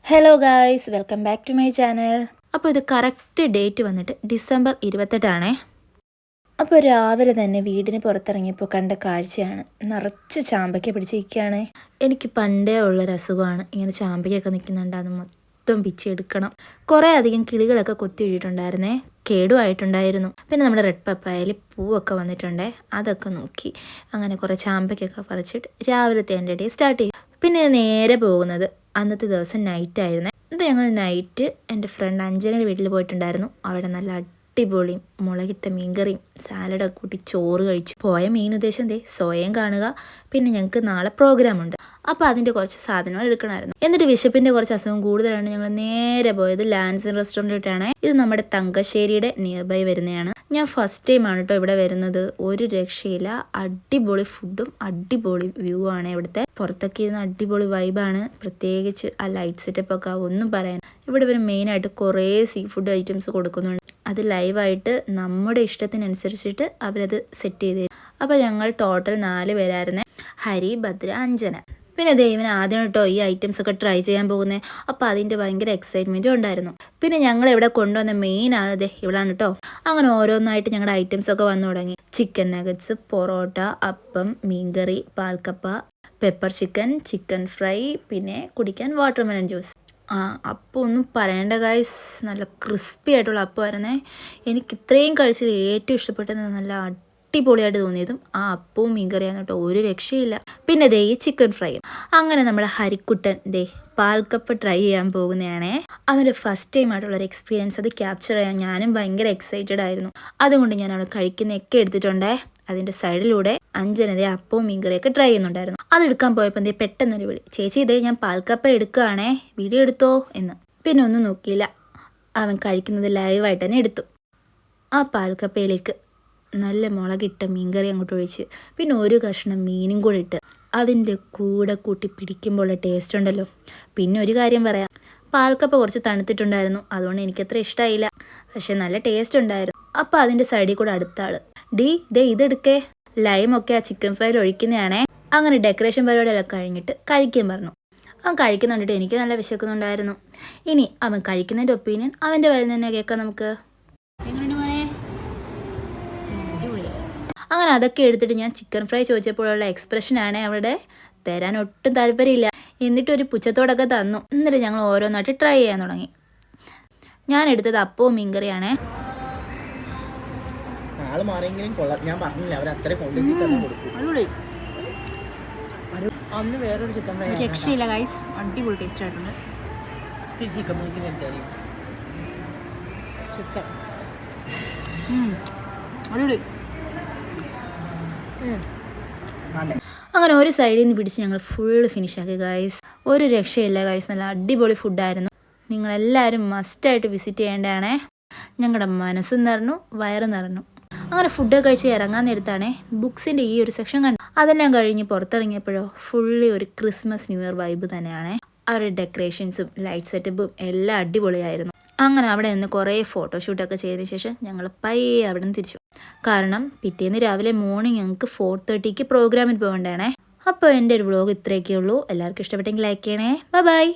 Hello guys, welcome back to my channel. അപ്പോൾ ഇത് correct date വന്നിട്ട് ഡിസംബർ 28 അപ്പോൾ രാവിലെ തന്നെ വീടിന് പുറത്തിറങ്ങിയപ്പോൾ കണ്ട കാഴ്ചയാണ്. നിറച്ച് ചാമ്പയ്ക്ക പിടിച്ചിരിക്കുകയാണ്. എനിക്ക് പണ്ടേ ഉള്ളൊരു അസുഖമാണ്, ഇങ്ങനെ ചാമ്പയ്ക്കൊക്കെ നിൽക്കുന്നുണ്ട്, അത് മൊത്തം പിച്ചെടുക്കണം. കുറേ അധികം കിളികളൊക്കെ കൊത്തി വീഴിട്ടുണ്ടായിരുന്നേ, കേടുമായിട്ടുണ്ടായിരുന്നു. പിന്നെ നമ്മുടെ റെഡ് പപ്പായയിൽ പൂവൊക്കെ വന്നിട്ടുണ്ടേ, അതൊക്കെ നോക്കി അങ്ങനെ കുറേ ചാമ്പയ്ക്കൊക്കെ പറിച്ചിട്ട് രാവിലത്തെ എൻ്റെ ഡേ സ്റ്റാർട്ട് ചെയ്യും. പിന്നെ നേരെ പോകുന്നത് അന്നത്തെ ദിവസം നൈറ്റ് ആയിരുന്നേ. ഇത് ഞങ്ങൾ നൈറ്റ് എൻ്റെ ഫ്രണ്ട് അഞ്ജനയുടെ വീട്ടിൽ പോയിട്ടുണ്ടായിരുന്നു. അവിടെ നല്ല അടിപൊളിയും മുളകിട്ട മീൻകറിയും സാലഡൊക്കെ കൂട്ടി ചോറ് കഴിച്ചു. പോയ മെയിൻ ഉദ്ദേശം സ്വയം കാണുക, പിന്നെ ഞങ്ങൾക്ക് നാളെ പ്രോഗ്രാമുണ്ട്, അപ്പോൾ അതിൻ്റെ കുറച്ച് സാധനങ്ങൾ എടുക്കണമായിരുന്നു. എന്നിട്ട് വിശപ്പിൻ്റെ കുറച്ച് അസുഖം കൂടുതലാണ്, ഞങ്ങൾ നേരെ പോയത് ലാൻസൺ റെസ്റ്റോറൻറ്റിലോട്ടാണ്. ഇത് നമ്മുടെ തങ്കശ്ശേരിയുടെ നിയർ ബൈ വരുന്നതാണ്. ഞാൻ ഫസ്റ്റ് ടൈമാണ് കേട്ടോ ഇവിടെ വരുന്നത്. ഒരു രക്ഷയില്ല, അടിപൊളി ഫുഡും അടിപൊളി വ്യൂ ആണ്. ഇവിടുത്തെ പുറത്തൊക്കെ ഇരുന്ന് അടിപൊളി വൈബാണ്. പ്രത്യേകിച്ച് ആ ലൈറ്റ് സെറ്റപ്പൊക്കെ ഒന്നും പറയാൻ. ഇവിടെ ഇവർ മെയിനായിട്ട് കുറേ സീ ഫുഡ് ഐറ്റംസ് കൊടുക്കുന്നുണ്ട്. അത് ലൈവായിട്ട് നമ്മുടെ ഇഷ്ടത്തിനനുസരിച്ചിട്ട് അവരത് സെറ്റ് ചെയ്ത് തരും. അപ്പോൾ ഞങ്ങൾ ടോട്ടൽ 4 പേരായിരുന്നേ, ഹരി, ഭദ്ര, അഞ്ജന. പിന്നെ ദൈവന് ആദ്യം കേട്ടോ ഈ ഐറ്റംസ് ഒക്കെ ട്രൈ ചെയ്യാൻ പോകുന്നത്. അപ്പോൾ അതിൻ്റെ ഭയങ്കര എക്സൈറ്റ്മെൻറ്റും ഉണ്ടായിരുന്നു. പിന്നെ ഞങ്ങൾ ഇവിടെ കൊണ്ടുവന്ന മെയിനാണ് ഇവളാണ് കേട്ടോ. അങ്ങനെ ഓരോന്നായിട്ട് ഞങ്ങളുടെ ഐറ്റംസ് ഒക്കെ വന്നു തുടങ്ങി. ചിക്കൻ നഗറ്റ്സ്, പൊറോട്ട, അപ്പം, മീൻകറി, പാൽക്കപ്പ, പെപ്പർ ചിക്കൻ, ചിക്കൻ ഫ്രൈ, പിന്നെ കുടിക്കാൻ വാട്ടർമെലൺ ജ്യൂസ്. അപ്പോൾ ഒന്നും പറയേണ്ട ഗൈസ്, നല്ല ക്രിസ്പി ആയിട്ടുള്ള അപ്പമായിരുന്നേ. എനിക്ക് ഇത്രയും കഴിച്ചത് ഏറ്റവും ഇഷ്ടപ്പെട്ടത്, നല്ല അടിപൊളിയായിട്ട് തോന്നിയതും ആ അപ്പവും മീൻകറിയാണ് കേട്ടോ, ഒരു രക്ഷയില്ല. പിന്നെ ഈ ചിക്കൻ ഫ്രൈയും. അങ്ങനെ നമ്മുടെ ഹരിക്കുട്ടൻ പാൽക്കപ്പ ട്രൈ ചെയ്യാൻ പോകുന്നതാണേ. അവൻ്റെ ഫസ്റ്റ് ടൈം ആയിട്ടുള്ളൊരു എക്സ്പീരിയൻസ്, അത് ക്യാപ്ചർ ചെയ്യാൻ ഞാനും ഭയങ്കര എക്സൈറ്റഡ് ആയിരുന്നു. അതുകൊണ്ട് ഞാൻ അവിടെ കഴിക്കുന്നതൊക്കെ എടുത്തിട്ടുണ്ടേ. അതിൻ്റെ സൈഡിലൂടെ അഞ്ജനത അപ്പവും മീൻകറിയൊക്കെ ട്രൈ ചെയ്യുന്നുണ്ടായിരുന്നു. അതെടുക്കാൻ പോയപ്പോൾ പെട്ടെന്നൊരു വിളി, ചേച്ചി ഞാൻ പാൽക്കപ്പ എടുക്കുകയാണേ, വീഡിയോ എടുത്തോ എന്ന്. പിന്നെ ഒന്നും നോക്കിയില്ല, അവൻ കഴിക്കുന്നത് ലൈവായിട്ട് തന്നെ എടുത്തു. ആ പാൽക്കപ്പയിലേക്ക് നല്ല മുളകിട്ട മീൻകറി അങ്ങോട്ട് ഒഴിച്ച്, പിന്നെ ഒരു കഷ്ണം മീനും കൂടെ ഇട്ട് അതിൻ്റെ കൂടെ കൂട്ടി പിടിക്കുമ്പോൾ ടേസ്റ്റ് ഉണ്ടല്ലോ. പിന്നെ ഒരു കാര്യം പറയാം, പാൽക്കപ്പ കുറച്ച് തണുത്തിട്ടുണ്ടായിരുന്നു, അതുകൊണ്ട് എനിക്കത്ര ഇഷ്ടമായില്ല. പക്ഷെ നല്ല ടേസ്റ്റ് ഉണ്ടായിരുന്നു. അപ്പോൾ അതിൻ്റെ സൈഡിൽ കൂടെ അടുത്ത ആൾ, ഇതെടുക്കേ, ലൈമൊക്കെ ആ ചിക്കൻ ഫ്രൈയിൽ ഒഴിക്കുന്നതാണേ. അങ്ങനെ ഡെക്കറേഷൻ പരിപാടിയെല്ലാം കഴിഞ്ഞിട്ട് കഴിക്കാൻ പറഞ്ഞു. അവൻ കഴിക്കുന്നുണ്ടിട്ട് എനിക്ക് നല്ല വിശക്കുന്നുണ്ടായിരുന്നു. ഇനി അവൻ കഴിക്കുന്നതിൻ്റെ ഒപ്പീനിയൻ അവൻ്റെ വരിൽ തന്നെ കേൾക്കാം നമുക്ക്. അങ്ങനെ അതൊക്കെ എടുത്തിട്ട് ഞാൻ ചിക്കൻ ഫ്രൈ ചോദിച്ചപ്പോഴുള്ള എക്സ്പ്രഷനാണ് അവിടെ, തരാൻ ഒട്ടും താല്പര്യമില്ല. എന്നിട്ടൊരു പുച്ഛത്തോടൊക്കെ തന്നു. എന്നിട്ട് ഞങ്ങൾ ഓരോന്നായിട്ട് ട്രൈ ചെയ്യാൻ തുടങ്ങി. ഞാൻ എടുത്തത് അപ്പവും മീൻകറിയാണേ. രക്ഷയില്ല ഗൈസ്, അടിപൊളി ടേസ്റ്റ് ആയിട്ടുണ്ട്. ചിക്കൻ അടിപൊളി. അങ്ങനെ ഒരു സൈഡിൽ നിന്ന് പിടിച്ച് ഞങ്ങൾ ഫുള്ള് ഫിനിഷാക്കി ഗൈസ്. ഒരു രക്ഷയില്ല ഗൈസ്, നല്ല അടിപൊളി ഫുഡായിരുന്നു. നിങ്ങളെല്ലാവരും മസ്റ്റായിട്ട് വിസിറ്റ് ചെയ്യേണ്ടതാണേ. ഞങ്ങളുടെ മനസ്സ് നിറഞ്ഞു, വയറ് നിറഞ്ഞു. അങ്ങനെ ഫുഡ് കഴിച്ച് ഇറങ്ങാൻ നേരത്താണേ ബുക്സിൻ്റെ ഈ ഒരു സെക്ഷൻ കണ്ടു. അതെല്ലാം കഴിഞ്ഞ് പുറത്തിറങ്ങിയപ്പോഴോ ഫുള്ളി ഒരു ക്രിസ്മസ് ന്യൂ ഇയർ വൈബ് തന്നെയാണേ. അവരുടെ ഡെക്കറേഷൻസും ലൈറ്റ് സെറ്റപ്പും എല്ലാം അടിപൊളിയായിരുന്നു. അങ്ങനെ അവിടെ നിന്ന് കുറേ ഫോട്ടോഷൂട്ടൊക്കെ ചെയ്തതിന് ശേഷം ഞങ്ങൾ പയ്യെ അവിടെ നിന്ന് തിരിച്ചു. കാരണം പിറ്റേന്ന് രാവിലെ മോർണിംഗ് ഞങ്ങൾക്ക് 4:30 പ്രോഗ്രാമിൽ പോകേണ്ടതാണേ. അപ്പോൾ എൻ്റെ ഒരു വ്ളോഗ് ഇത്രയൊക്കെ ഉള്ളൂ. എല്ലാവർക്കും ഇഷ്ടപ്പെട്ടെങ്കിൽ ലൈക്ക് ചെയ്യണേ. ബൈ.